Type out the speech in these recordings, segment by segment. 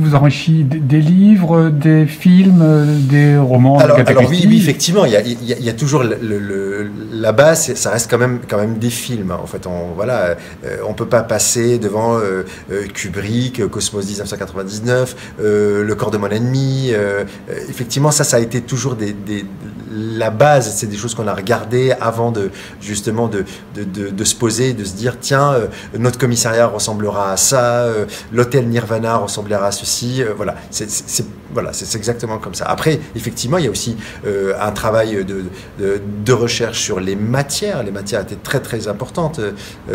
vous enrichit des livres, des films, des romans? Alors oui, effectivement, il y a toujours la base, ça reste quand même des films. En fait, on peut pas passer devant Kubrick, Cosmos 1999, Le corps de mon ennemi. Effectivement, ça a été toujours la base. C'est des choses qu'on a regardées avant de se poser, de se dire tiens, notre commissariat ressemblera à ça, l'hôtel Nirvana ressemblera à ceci. C'est exactement comme ça. Après, effectivement, il y a aussi un travail de recherche sur les matières. Les matières étaient très très importantes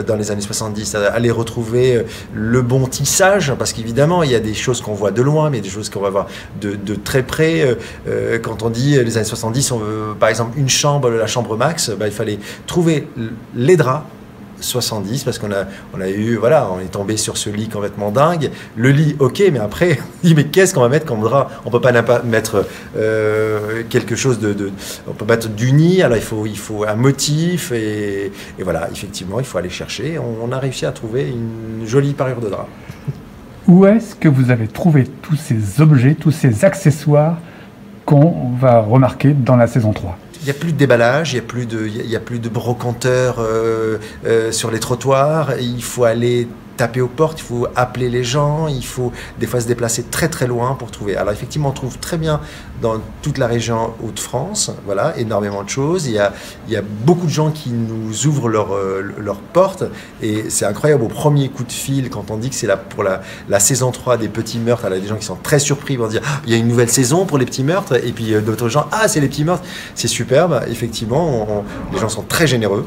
dans les années 70. Aller retrouver le bon tissage, parce qu'évidemment, il y a des choses qu'on voit de loin, mais il y a des choses qu'on va voir de très près. Quand on dit les années 70, on veut, par exemple, une chambre, la chambre max, il fallait trouver les draps 70, parce on est tombé sur ce lit complètement dingue. Le lit, ok, mais après, on dit mais qu'est-ce qu'on va mettre comme drap? On peut pas mettre quelque chose on peut mettre du nid. Alors il faut un motif et voilà, effectivement, il faut aller chercher. On a réussi à trouver une jolie parure de drap. Où est-ce que vous avez trouvé tous ces objets, tous ces accessoires qu'on va remarquer dans la saison 3? Il n'y a plus de déballage, il n'y a plus de brocanteurs sur les trottoirs. Il faut aller taper aux portes, il faut appeler les gens, il faut des fois se déplacer très très loin pour trouver. Alors effectivement, on trouve très bien dans toute la région Hauts-de-France, voilà, énormément de choses. Il y a beaucoup de gens qui nous ouvrent leurs portes et c'est incroyable au premier coup de fil quand on dit que c'est pour la saison 3 des petits meurtres. Alors, il y a des gens qui sont très surpris, ils vont dire il y a une nouvelle saison pour les petits meurtres, et puis d'autres gens c'est les petits meurtres. C'est superbe, effectivement, les gens sont très généreux.